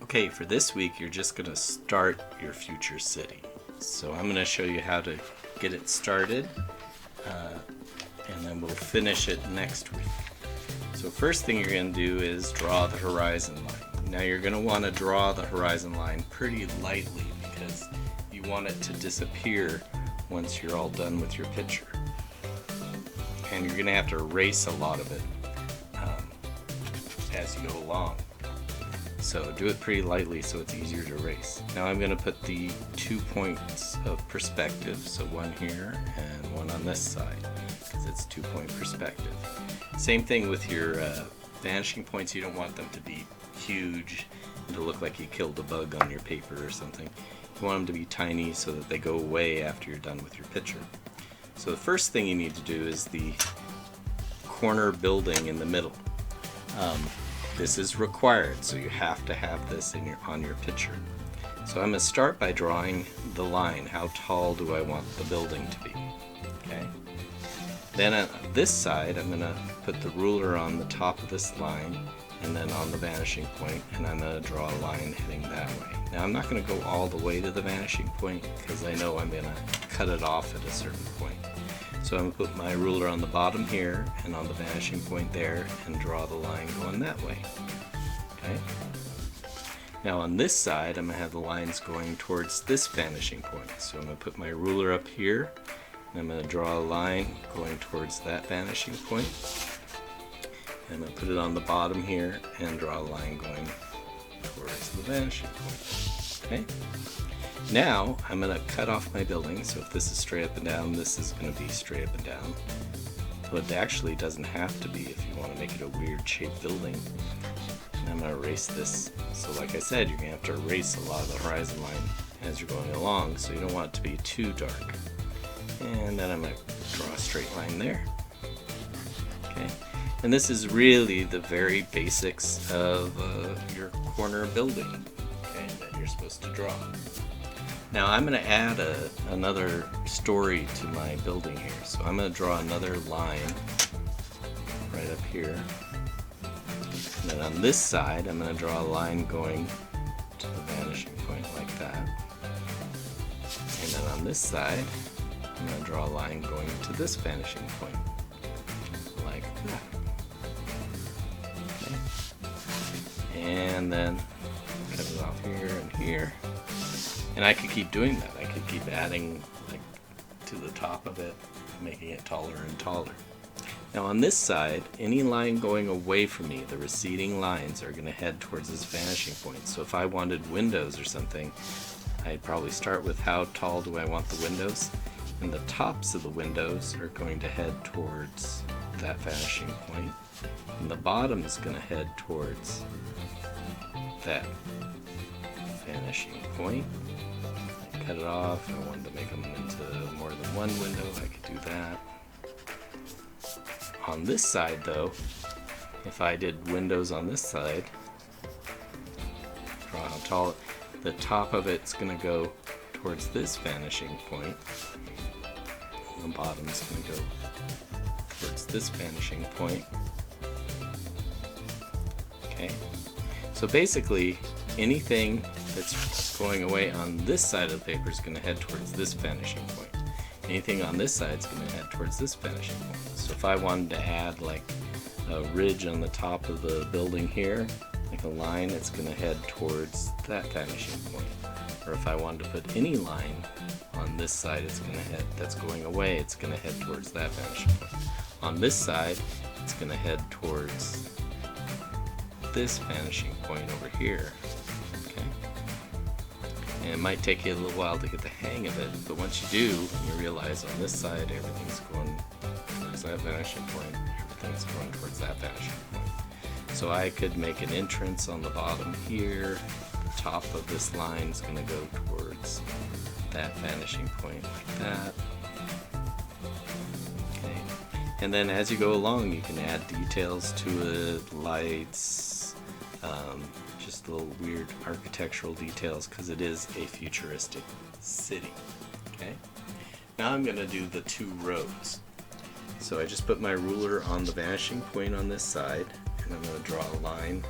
Okay, for this week, you're just going to start your future city. So I'm going to show you how to get it started, and then we'll finish it next week. So first thing you're going to do is draw the horizon line. Now you're going to want to draw the horizon line pretty lightly because you want it to disappear once you're all done with your picture. And you're going to have to erase a lot of it as you go along. So do it pretty lightly so it's easier to erase. Now I'm going to put the 2 points of perspective, so one here and one on this side, because it's 2-point perspective. Same thing with your vanishing points. You don't want them to be huge and to look like you killed a bug on your paper or something. You want them to be tiny so that they go away after you're done with your picture. So the first thing you need to do is the corner building in the middle. This is required, so you have to have this on your picture. So I'm going to start by drawing the line. How tall do I want the building to be? Okay. Then on this side, I'm going to put the ruler on the top of this line and then on the vanishing point, and I'm going to draw a line heading that way. Now I'm not going to go all the way to the vanishing point because I know I'm going to cut it off at a certain point. So I'm going to put my ruler on the bottom here and on the vanishing point there and draw the line going that way. Okay. Now on this side, I'm going to have the lines going towards this vanishing point. So I'm going to put my ruler up here and I'm going to draw a line going towards that vanishing point. And I'm going to put it on the bottom here and draw a line going towards the vanishing point. Okay. Now I'm going to cut off my building, so if this is straight up and down, this is going to be straight up and down. But it actually doesn't have to be if you want to make it a weird shaped building. And I'm going to erase this. So like I said, you're going to have to erase a lot of the horizon line as you're going along, so you don't want it to be too dark. And then I'm going to draw a straight line there. Okay. And this is really the very basics of your corner building, okay, that you're supposed to draw. Now I'm going to add another story to my building here. So I'm going to draw another line right up here. And then on this side, I'm going to draw a line going to the vanishing point like that. And then on this side, I'm going to draw a line going to this vanishing point like that. Okay. And then cut it off here and here. And I could keep doing that. I could keep adding like to the top of it, making it taller and taller. Now on this side, any line going away from me, the receding lines are going to head towards this vanishing point. So if I wanted windows or something, I'd probably start with how tall do I want the windows? And the tops of the windows are going to head towards that vanishing point. And the bottom is going to head towards that vanishing point. Cut it off. If I wanted to make them into more than one window, I could do that. On this side though, if I did windows on this side, draw how tall, the top of it's going to go towards this vanishing point. And the bottom is going to go towards this vanishing point. Okay, so basically anything that's going away on this side of the paper is going to head towards this vanishing point. Anything on this side is going to head towards this vanishing point. So if I wanted to add like a ridge on the top of the building here, like a line, it's going to head towards that vanishing point. Or if I wanted to put any line on this side, it's going to head, that's going away, it's going to head towards that vanishing point. On this side, it's going to head towards this vanishing point over here. And it might take you a little while to get the hang of it, but once you do, you realize on this side everything's going towards that vanishing point, everything's going towards that vanishing point. So I could make an entrance on the bottom here, the top of this line is going to go towards that vanishing point like that. Okay. And then as you go along, you can add details to it, lights, just little weird architectural details because it is a futuristic city. Okay. Now I'm going to do the 2 rows. So I just put my ruler on the vanishing point on this side, and I'm going to draw a line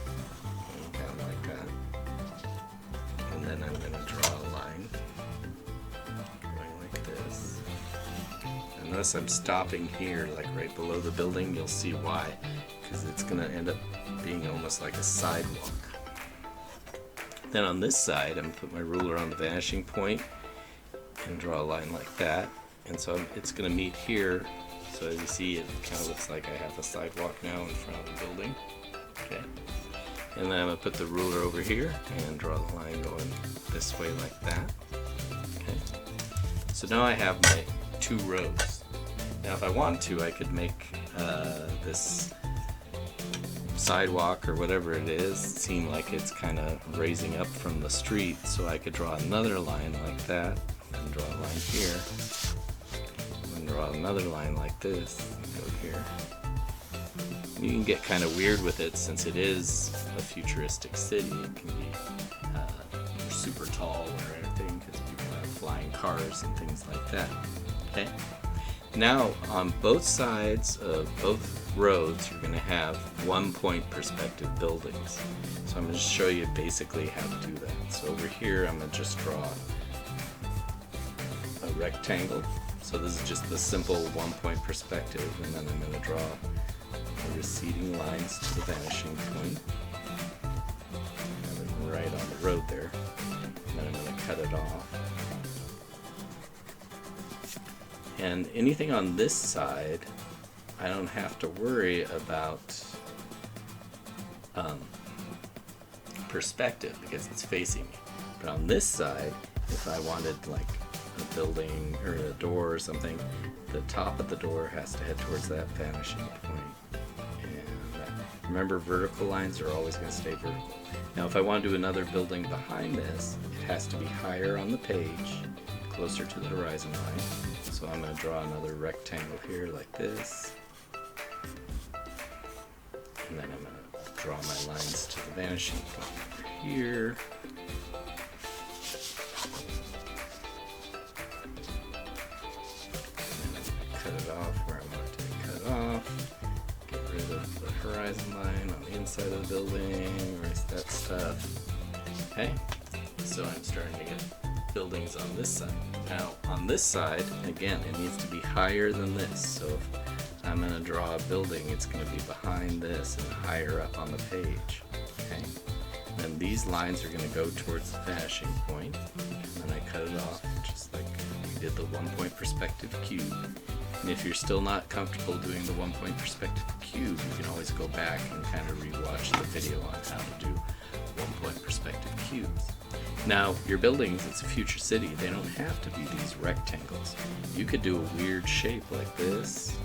kind of like that. then I'm going to draw a line going like this. And notice I'm stopping here, like right below the building. You'll see why, because it's going to end up being almost like a sidewalk. Then on this side, I'm going to put my ruler on the vanishing point and draw a line like that. And so it's going to meet here. So as you see, it kind of looks like I have a sidewalk now in front of the building. Okay. And then I'm going to put the ruler over here and draw the line going this way like that. Okay. So now I have my 2 rows. Now if I want to, I could make this sidewalk or whatever it is seem like it's kind of raising up from the street, so I could draw another line like that and draw a line here and draw another line like this and go here. You can get kind of weird with it since it is a futuristic city. It can be super tall or anything because people have flying cars and things like that. Okay. Now on both sides of both roads you're going to have 1-point perspective buildings. So I'm going to show you basically how to do that. So over here I'm going to just draw a rectangle. So this is just the simple 1-point perspective, and then I'm going to draw the receding lines to the vanishing point. Have it right on the road there. And then I'm going to cut it off. And anything on this side, I don't have to worry about perspective because it's facing me. But on this side, if I wanted like a building or a door or something, the top of the door has to head towards that vanishing point. And remember, vertical lines are always going to stay vertical. Now if I want to do another building behind this, it has to be higher on the page, closer to the horizon line. So I'm going to draw another rectangle here like this. And then I'm going to draw my lines to the vanishing point over here. And then I'm going to cut it off where I want it to be cut off. Get rid of the horizon line on the inside of the building, erase that stuff. Okay, so I'm starting to get buildings on this side. Now on this side, again, it needs to be higher than this. So if I'm going to draw a building, it's going to be behind this and higher up on the page. Okay. And these lines are going to go towards the vanishing point, and then I cut it off just like we did the 1-point perspective cube. And if you're still not comfortable doing the 1-point perspective cube, you can always go back and kind of rewatch the video on how to do 1-point perspective cubes. Now, your buildings, it's a future city, they don't have to be these rectangles. You could do a weird shape like this.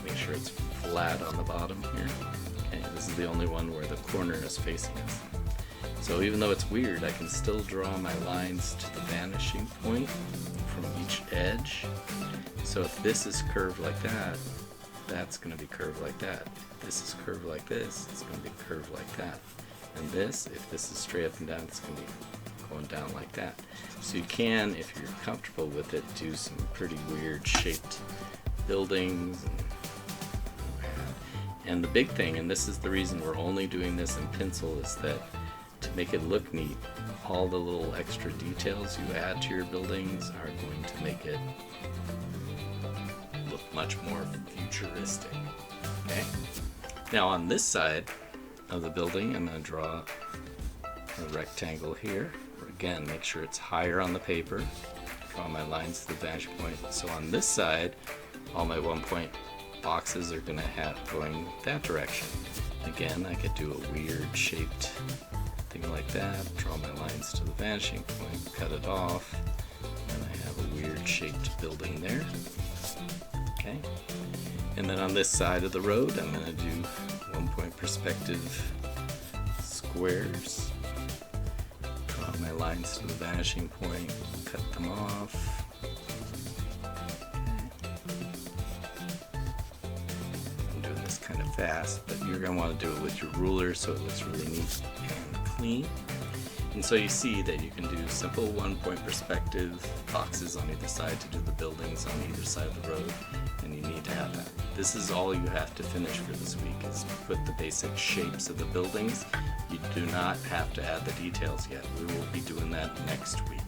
Make sure it's flat on the bottom here. Okay, this is the only one where the corner is facing us. So even though it's weird, I can still draw my lines to the vanishing point from each edge. So if this is curved like that, that's going to be curved like that. If this is curved like this, it's going to be curved like that. And this, if this is straight up and down, it's going to be going down like that. So you can, if you're comfortable with it, do some pretty weird shaped buildings. And the big thing, and this is the reason we're only doing this in pencil, is that to make it look neat, all the little extra details you add to your buildings are going to make it look much more futuristic. Okay? Now on this side of the building, I'm going to draw a rectangle here. Again, make sure it's higher on the paper. Draw my lines to the vanishing point. So on this side, all my 1-point boxes are going to have going that direction. Again, I could do a weird shaped thing like that. Draw my lines to the vanishing point, cut it off, and I have a weird shaped building there. Okay. And then on this side of the road, I'm going to do 1-point perspective squares. Draw my lines to the vanishing point, cut them off. I'm doing this kind of fast, but you're going to want to do it with your ruler so it looks really neat and clean. And so you see that you can do simple 1-point perspective boxes on either side to do the buildings on either side of the road, and you need to have that. This is all you have to finish for this week, is put the basic shapes of the buildings. You do not have to add the details yet. We will be doing that next week.